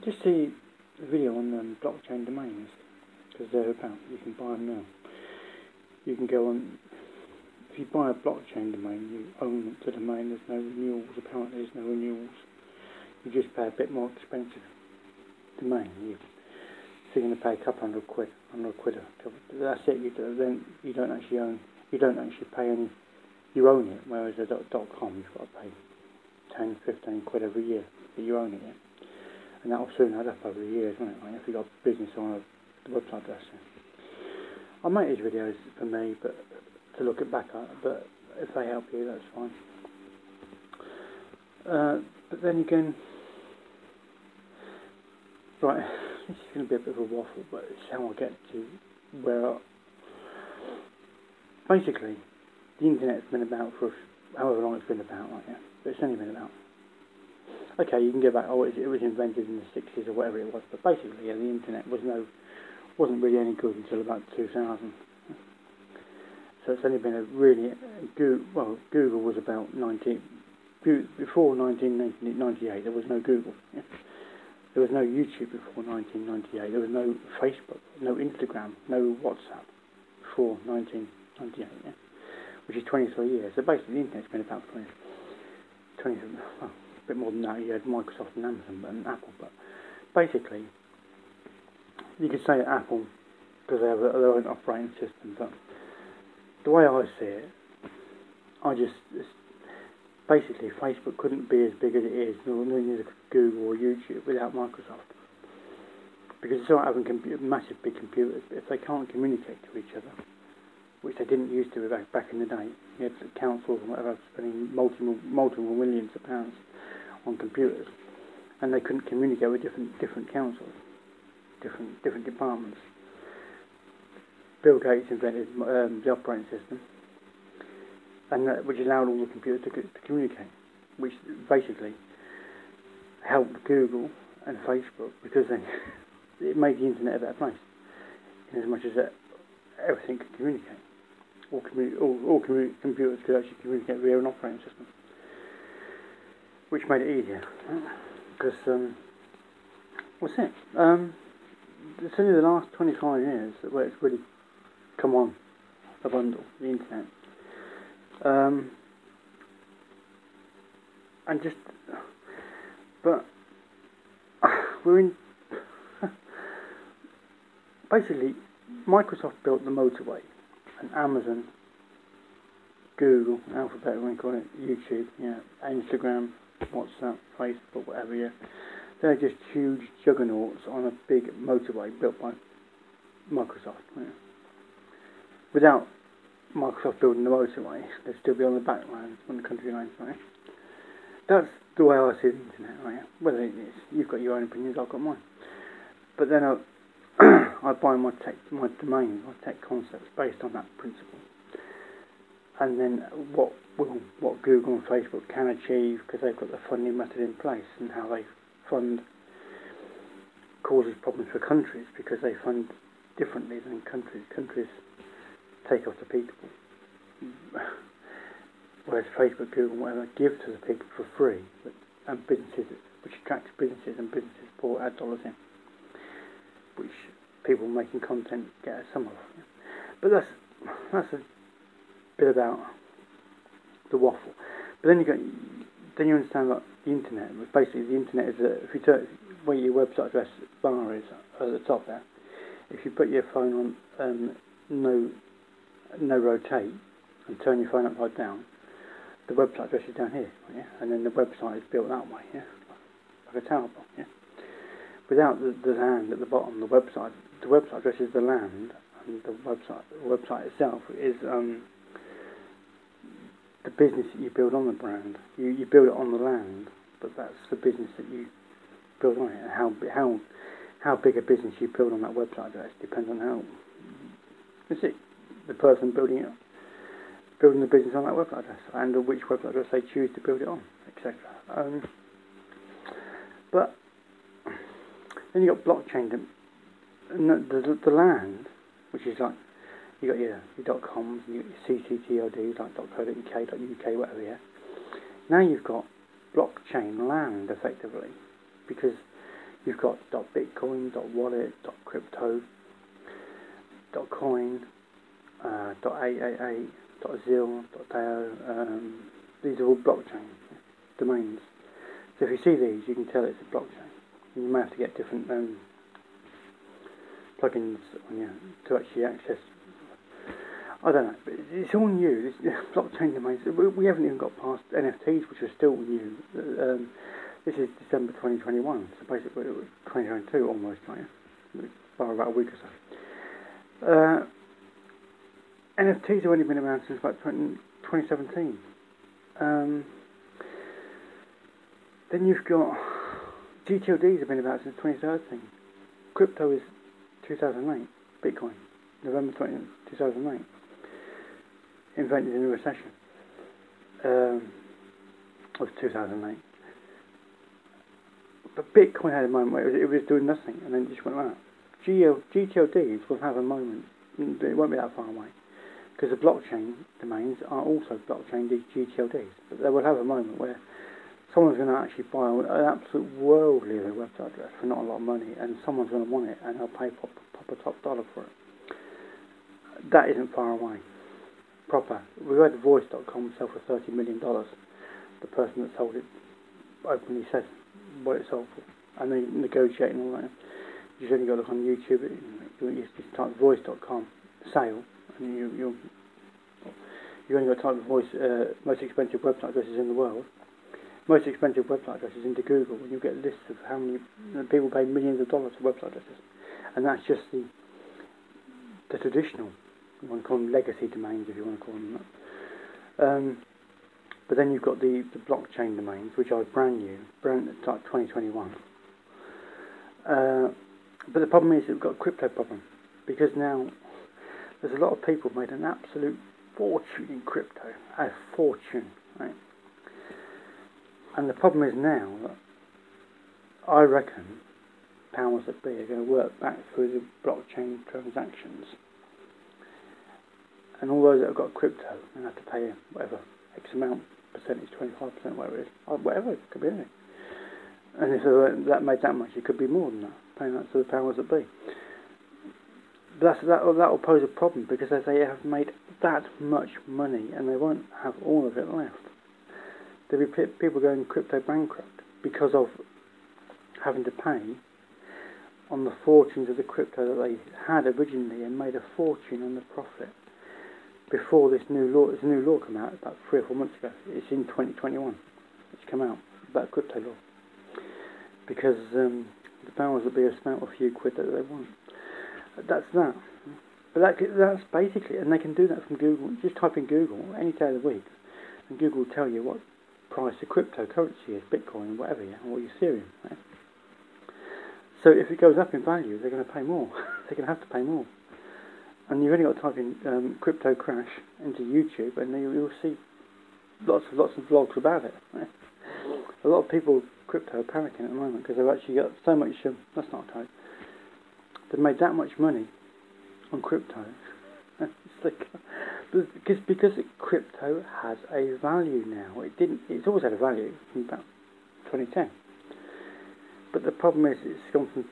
Just see the video on blockchain domains, because they're about, you can buy them now. You can go on, if you buy a blockchain domain, you own the domain, there's no renewals, apparently there's no renewals. You just pay a bit more expensive domain. So you're going to pay a couple £100, that's it. You don't actually pay any, you own it, whereas a .com you've got to pay 10, 15 quid every year, but you own it, yeah? And that'll soon add up over the years, won't it? Like if you've got a business on a website address. I make these videos for me, but to look it back at, but if they help you, that's fine. But then again, right, this is going to be a bit of a waffle, but it's how I get to where, basically, the internet's been about for however long it's been about, like, yeah, but it's only been about. Okay, you can go back, it was invented in the 60s or whatever it was, but basically, yeah, the internet wasn't really any good until about 2000. So it's only been a really, Google was about before 1998, there was no Google. Yeah? There was no YouTube before 1998, there was no Facebook, no Instagram, no WhatsApp before 1998, yeah? Which is 23 years. So basically the internet's been about 20, well, a bit more than that. You had Microsoft and Amazon and Apple, but basically you could say Apple because they have their own operating system, but the way I see it, basically Facebook couldn't be as big as it is, nor neither could Google or YouTube without Microsoft, because it's all right having massive big computers, but if they can't communicate to each other, which they didn't used to back in the day, you had councils and whatever spending multiple millions of pounds on computers, and they couldn't communicate with different councils, different departments. Bill Gates invented the operating system, and which allowed all the computers to communicate, which basically helped Google and Facebook because it made the internet a better place, in as much as everything could communicate. All computers could actually communicate via an operating system, which made it easier. Because what's it? It's only the last 25 years where it's really come on a bundle, the internet. But we're in. Basically, Microsoft built the motorway, and Amazon, Google, Alphabet, we call it, YouTube, yeah, Instagram, WhatsApp, Facebook, whatever, yeah. They're just huge juggernauts on a big motorway built by Microsoft. Yeah. Without Microsoft building the motorway, they'd still be on the backlands, on the country lines, right? That's the way I see the internet, right? Whether it is, you've got your own opinions, I've got mine. But then I buy my domains, my tech concepts based on that principle. And then what Google and Facebook can achieve, because they've got the funding method in place, and how they fund causes problems for countries, because they fund differently than countries. Countries take off the people, whereas Facebook, Google, whatever, give to the people for free, and businesses, which attracts businesses, and businesses pour ad dollars in, which people making content get some of. Yeah. But that's a bit about the waffle. But then you understand that the internet, basically the internet is if you turn where your website address bar is at the top there, if you put your phone on no rotate and turn your phone upside down, the website address is down here, yeah, and then the website is built that way, yeah, like a tower block, yeah. Without the land at the bottom, the website address is the land, and the website itself is the business that you build on the brand. You build it on the land, but that's the business that you build on it. And how big a business you build on that website address depends on how. That's it. The person building the business on that website address, and which website address they choose to build it on, etc. But then you got blockchain, and the land, which is like you got your .coms, and you got your ccTLDs like .co.uk, .uk, whatever. Yeah, Now you've got blockchain land, effectively, because you've got .bitcoin, .wallet, .crypto, .coin, .888, .zil, .dao. These are all blockchain domains. So if you see these, you can tell it's a blockchain. And you may have to get different plugins on you to actually access. I don't know, but it's all new. This blockchain domains. We haven't even got past NFTs, which are still new. This is December 2021, so basically 2022 almost, right? By about a week or so. NFTs have only been around since about 2017. Then you've got GTLDs have been about since 2013. Crypto is 2008. Bitcoin, November 2008. Invented in a recession of 2008. But Bitcoin had a moment where it was doing nothing and then it just went out. GTLDs will have a moment. It won't be that far away. Because the blockchain domains are also blockchain GTLDs. But they will have a moment where someone's going to actually buy an absolute worldly website address for not a lot of money, and someone's going to want it, and they'll pay proper top dollar for it. That isn't far away. Proper. We had Voice.com sell for $30 million. The person that sold it openly said what it sold for, and they negotiate and all that. You just only got to look on YouTube. You just type Voice.com sale, and you only got to type Voice most expensive website addresses in the world. Most expensive website addresses into Google, and you get lists of how many people pay millions of dollars for website addresses, and that's just the traditional. You want to call them legacy domains, if you want to call them that. But then you've got the blockchain domains, which are brand new, like 2021. But the problem is we've got a crypto problem, because now there's a lot of people made an absolute fortune in crypto, a fortune, right? And the problem is now that I reckon powers that be are going to work back through the blockchain transactions. And all those that have got crypto are going to have to pay whatever, X amount, percentage, 25%, whatever it is. Whatever, it could be anything. And if that made that much, it could be more than that, paying that to the powers that be. But that will pose a problem, because as they have made that much money, and they won't have all of it left. There'll be people going crypto bankrupt because of having to pay on the fortunes of the crypto that they had originally, and made a fortune on the profit before this new law came out about 3 or 4 months ago. It's in 2021. It's come out about crypto law, because the powers that be have spent a few quid that they want. That's that. But that's basically, and they can do that from Google. Just type in Google any day of the week, and Google will tell you what price of cryptocurrency is, Bitcoin, whatever, or Ethereum. Right? So if it goes up in value, they're going to pay more. They're going to have to pay more. And you've only got to type in crypto crash into YouTube, and you'll see lots of vlogs about it. Right? A lot of people crypto are panicking at the moment because they've actually got so much. That's not right. They've made that much money on crypto. It's like, because crypto has a value now. It's always had a value from about 2010. But the problem is it's gone from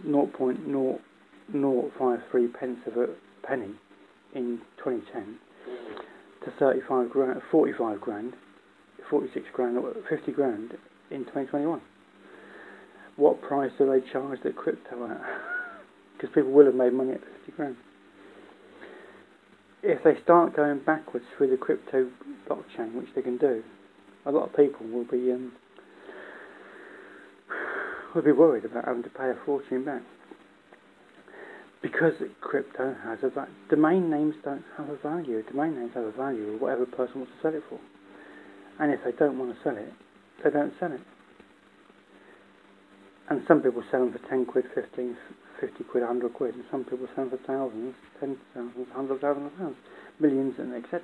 0.0053 pence of a penny in 2010 to 35 grand, 45 grand, 46 grand, or 50 grand in 2021. What price do they charge the crypto at? Because people will have made money at 50 grand. If they start going backwards through the crypto blockchain, which they can do, a lot of people will be worried about having to pay a fortune back. Because crypto has a value. Domain names don't have a value. Domain names have a value of whatever person wants to sell it for. And if they don't want to sell it, they don't sell it. And some people sell them for 10 quid, 15, 50 quid, 100 quid, and some people sell them for thousands, 10,000, 100,000 pounds, millions, and etc.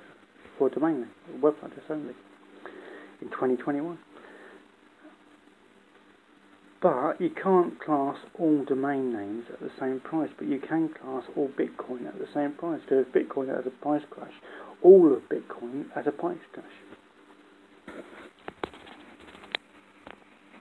for a domain name, a website address only, in 2021. But you can't class all domain names at the same price, but you can class all Bitcoin at the same price. Because if Bitcoin has a price crash, all of Bitcoin has a price crash.